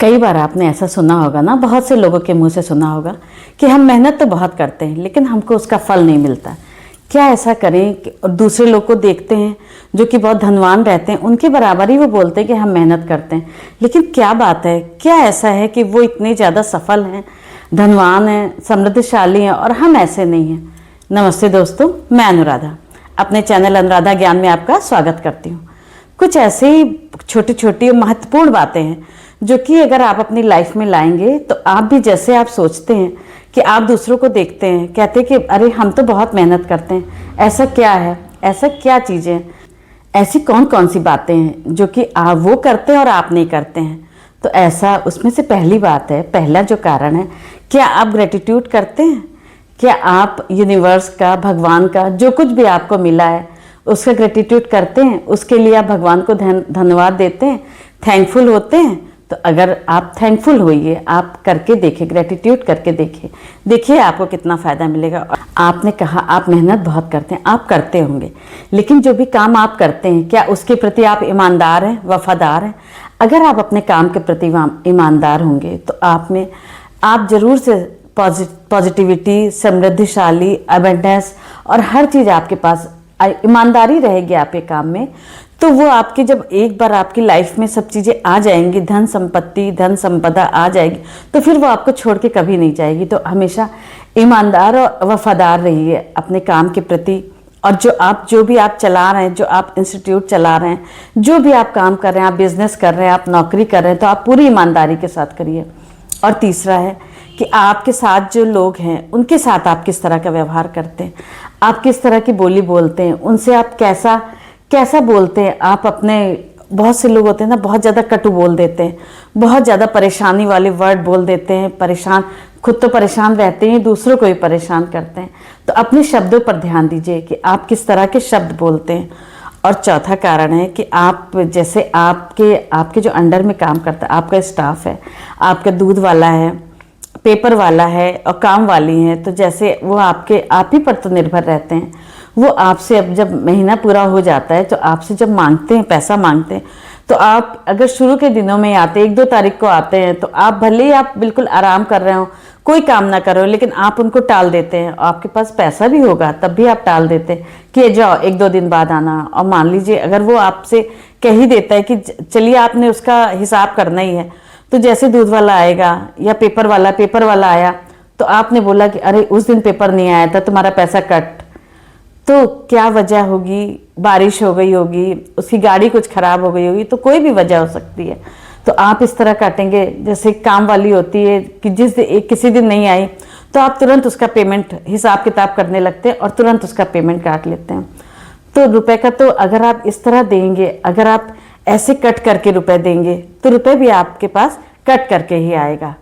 कई बार आपने ऐसा सुना होगा ना, बहुत से लोगों के मुंह से सुना होगा कि हम मेहनत तो बहुत करते हैं लेकिन हमको उसका फल नहीं मिलता। क्या ऐसा करें कि और दूसरे लोग को देखते हैं जो कि बहुत धनवान रहते हैं, उनके बराबर ही वो बोलते हैं कि हम मेहनत करते हैं, लेकिन क्या बात है, क्या ऐसा है कि वो इतने ज़्यादा सफल हैं, धनवान हैं, समृद्धशाली हैं और हम ऐसे नहीं हैं। नमस्ते दोस्तों, मैं अनुराधा अपने चैनल अनुराधा ज्ञान में आपका स्वागत करती हूँ। कुछ ऐसे ही छोटी छोटी और महत्वपूर्ण बातें हैं जो कि अगर आप अपनी लाइफ में लाएंगे तो आप भी जैसे आप सोचते हैं कि आप दूसरों को देखते हैं, कहते हैं कि अरे हम तो बहुत मेहनत करते हैं, ऐसा क्या है, ऐसा क्या चीज़ें हैं, ऐसी कौन कौन सी बातें हैं जो कि आप वो करते हैं और आप नहीं करते हैं। तो ऐसा उसमें से पहली बात है, पहला जो कारण है, क्या आप ग्रेटिट्यूड करते हैं? क्या आप यूनिवर्स का, भगवान का, जो कुछ भी आपको मिला है उसका ग्रेटिट्यूड करते हैं? उसके लिए आप भगवान को धन्यवाद देते हैं, थैंकफुल होते हैं? तो अगर आप थैंकफुल होइए, आप करके देखें, ग्रेटिट्यूड करके देखें, देखिए आपको कितना फ़ायदा मिलेगा। और आपने कहा आप मेहनत बहुत करते हैं, आप करते होंगे, लेकिन जो भी काम आप करते हैं क्या उसके प्रति आप ईमानदार हैं, वफादार हैं? अगर आप अपने काम के प्रति ईमानदार होंगे तो आप जरूर से पॉजिटिविटी, समृद्धिशाली, अबेंडेंस और हर चीज़ आपके पास, ईमानदारी रहेगी आपके काम में, तो वो आपकी, जब एक बार आपकी लाइफ में सब चीज़ें आ जाएंगी, धन संपत्ति, धन संपदा आ जाएगी, तो फिर वो आपको छोड़ के कभी नहीं जाएगी। तो हमेशा ईमानदार और वफादार रहिए अपने काम के प्रति। और जो भी आप चला रहे हैं, जो आप इंस्टीट्यूट चला रहे हैं, जो भी आप काम कर रहे हैं, आप बिजनेस कर रहे हैं, आप नौकरी कर रहे हैं, तो आप पूरी ईमानदारी के साथ करिए। और तीसरा है कि आपके साथ जो लोग हैं उनके साथ आप किस तरह का व्यवहार करते हैं, आप किस तरह की बोली बोलते हैं, उनसे आप कैसा बोलते हैं। आप अपने, बहुत से लोग होते हैं ना, बहुत ज़्यादा कटु बोल देते हैं, बहुत ज़्यादा परेशानी वाले वर्ड बोल देते हैं, खुद तो परेशान रहते हैं, दूसरों को भी परेशान करते हैं। तो अपने शब्दों पर ध्यान दीजिए कि आप किस तरह के शब्द बोलते हैं। और चौथा कारण है कि आप, जैसे आपके जो अंडर में काम करता है, आपका स्टाफ है, आपका दूध वाला है, पेपर वाला है और काम वाली हैं, तो जैसे वो आप ही पर तो निर्भर रहते हैं। वो आपसे, अब जब महीना पूरा हो जाता है तो आपसे जब मांगते हैं, पैसा मांगते हैं, तो आप अगर शुरू के दिनों में आते, 1-2 तारीख को आते हैं, तो आप भले ही आप बिल्कुल आराम कर रहे हो, कोई काम ना करो, लेकिन आप उनको टाल देते हैं। आपके पास पैसा भी होगा तब भी आप टाल देते हैं कि जाओ 1-2 दिन बाद आना। और मान लीजिए अगर वो आपसे कह ही देता है कि चलिए आपने उसका हिसाब करना ही है, तो जैसे दूध वाला आएगा या पेपर वाला आया, तो आपने बोला कि अरे उस दिन पेपर नहीं आया था, तुम्हारा पैसा कट। तो क्या वजह होगी? बारिश हो गई होगी, उसकी गाड़ी कुछ खराब हो गई होगी, तो कोई भी वजह हो सकती है। तो आप इस तरह काटेंगे, जैसे काम वाली होती है कि किसी दिन नहीं आई तो आप तुरंत उसका पेमेंट, हिसाब किताब करने लगते हैं और तुरंत उसका पेमेंट काट लेते हैं। तो रुपए का तो अगर आप इस तरह देंगे, अगर आप ऐसे कट करके रुपए देंगे, तो रुपए भी आपके पास कट करके ही आएगा।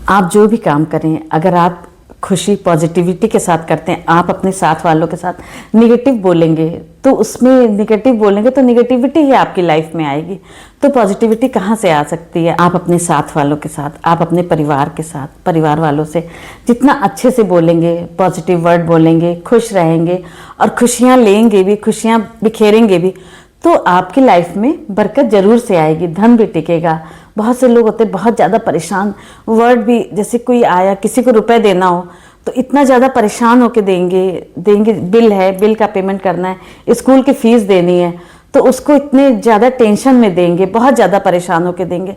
आप जो भी काम करें, अगर आप खुशी, पॉजिटिविटी के साथ करते हैं, आप अपने साथ वालों के साथ निगेटिव बोलेंगे, तो उसमें निगेटिव बोलेंगे तो निगेटिविटी ही आपकी लाइफ में आएगी। तो पॉजिटिविटी कहाँ से आ सकती है? आप अपने साथ वालों के साथ, आप अपने परिवार के साथ, परिवार वालों से जितना अच्छे से बोलेंगे, पॉजिटिव वर्ड बोलेंगे, खुश रहेंगे और खुशियाँ लेंगे भी, खुशियाँ बिखेरेंगे भी, तो आपकी लाइफ में बरकत जरूर से आएगी, धन भी टिकेगा। बहुत से लोग होते हैं बहुत ज़्यादा परेशान, वर्ड भी, जैसे कोई आया, किसी को रुपए देना हो तो इतना ज़्यादा परेशान होके देंगे, बिल है, बिल का पेमेंट करना है, स्कूल की फीस देनी है, तो उसको इतने ज़्यादा टेंशन में देंगे, बहुत ज़्यादा परेशान होके देंगे।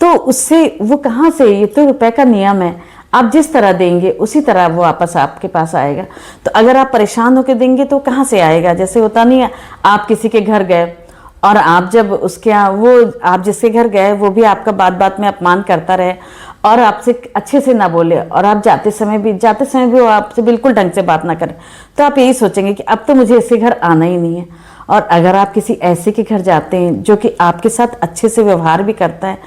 तो उससे वो कहाँ से, ये तो रुपए का नियम है, आप जिस तरह देंगे उसी तरह वो वापस आपके पास आएगा। तो अगर आप परेशान होके देंगे तो कहाँ से आएगा? जैसे होता नहीं है, आप किसी के घर गए और आप जब उसके यहाँ, वो आप जिसके घर गए वो भी आपका बात में अपमान करता रहे और आपसे अच्छे से ना बोले, और आप जाते समय भी वो आपसे बिल्कुल ढंग से बात ना करें, तो आप यही सोचेंगे कि अब तो मुझे इसके घर आना ही नहीं है। और अगर आप किसी ऐसे के घर जाते हैं जो कि आपके साथ अच्छे से व्यवहार भी करता है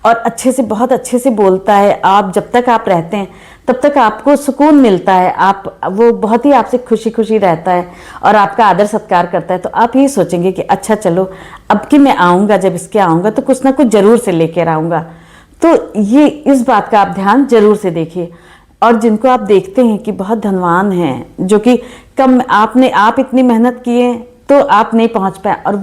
और बहुत अच्छे से बोलता है, आप जब तक आप रहते हैं तब तक आपको सुकून मिलता है, वो बहुत ही आपसे खुशी रहता है और आपका आदर सत्कार करता है, तो आप यही सोचेंगे कि अच्छा चलो अब कि मैं आऊँगा, जब इसके आऊँगा तो कुछ ना कुछ ज़रूर से लेकर आऊँगा। तो ये, इस बात का आप ध्यान जरूर से देखिए। और जिनको आप देखते हैं कि बहुत धनवान हैं, जो कि आप इतनी मेहनत किए, तो आप नहीं पहुंच पाए, और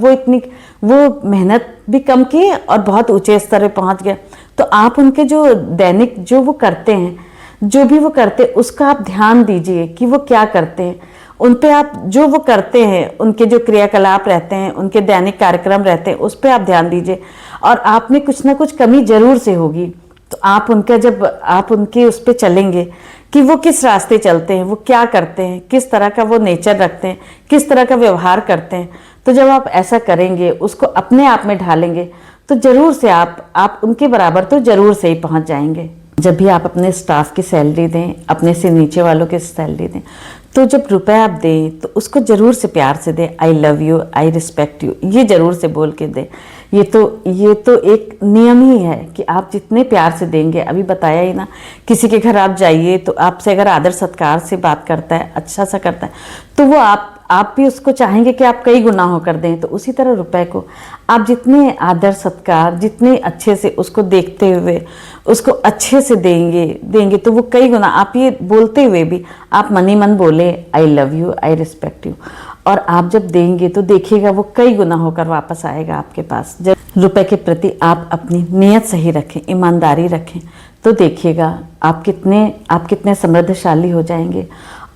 वो मेहनत भी कम की और बहुत ऊंचे स्तर पे पहुंच गए। तो आप उनके जो दैनिक जो वो करते हैं, जो भी वो करते हैं, उसका आप ध्यान दीजिए कि वो क्या करते हैं। उन पे आप जो वो करते हैं, उनके जो क्रियाकलाप रहते हैं, उनके दैनिक कार्यक्रम रहते हैं, उस पे आप ध्यान दीजिए। और आप में कुछ ना कुछ कमी जरूर से होगी, तो आप उनका जब आप उनके उस पे चलेंगे कि वो किस रास्ते चलते हैं, वो क्या करते हैं, किस तरह का वो नेचर रखते हैं, किस तरह का व्यवहार करते हैं, तो जब आप ऐसा करेंगे, उसको अपने आप में ढालेंगे, तो जरूर से आप उनके बराबर तो जरूर से ही पहुंच जाएंगे। जब भी आप अपने स्टाफ की सैलरी दें, अपने से नीचे वालों की सैलरी दें, तो जब रुपए आप दें तो उसको ज़रूर से प्यार से दें। I love you, I respect you, ये ज़रूर से बोल के दें। ये तो एक नियम ही है कि आप जितने प्यार से देंगे, अभी बताया ही ना, किसी के घर आप जाइए तो आपसे अगर आदर सत्कार से बात करता है, अच्छा सा करता है, तो वो आप भी उसको चाहेंगे कि आप कई गुना होकर दें। तो उसी तरह रुपए को आप जितने आदर सत्कार, जितने अच्छे से उसको देखते हुए उसको अच्छे से देंगे तो वो कई गुना, आप ये बोलते हुए भी आप मन ही मन बोले I love you, I respect you, और आप जब देंगे तो देखिएगा वो कई गुना होकर वापस आएगा आपके पास। जब रुपए के प्रति आप अपनी नीयत सही रखें, ईमानदारी रखें, तो देखिएगा आप कितने समृद्धशाली हो जाएंगे।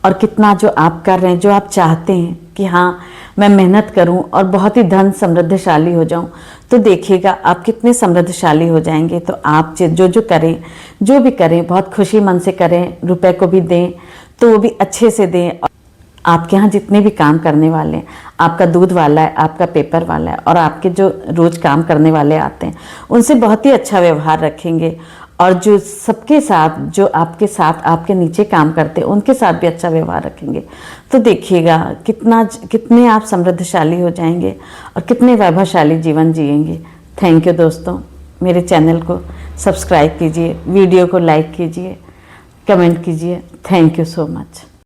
और कितना जो आप कर रहे हैं, जो आप चाहते हैं कि हाँ मैं मेहनत करूं और बहुत ही धन समृद्धशाली हो जाऊं, तो देखिएगा आप कितने समृद्धशाली हो जाएंगे। तो आप जो करें, जो भी करें, बहुत खुशी मन से करें। रुपए को भी दें तो वो भी अच्छे से दें। आपके यहाँ जितने भी काम करने वाले हैं, आपका दूध वाला है, आपका पेपर वाला है, और आपके जो रोज़ काम करने वाले आते हैं, उनसे बहुत ही अच्छा व्यवहार रखेंगे। और जो सबके साथ, जो आपके साथ आपके नीचे काम करते हैं, उनके साथ भी अच्छा व्यवहार रखेंगे, तो देखिएगा कितने आप समृद्धशाली हो जाएंगे और कितने वैभवशाली जीवन जिएंगे। थैंक यू दोस्तों, मेरे चैनल को सब्सक्राइब कीजिए, वीडियो को लाइक कीजिए, कमेंट कीजिए। Thank you so much.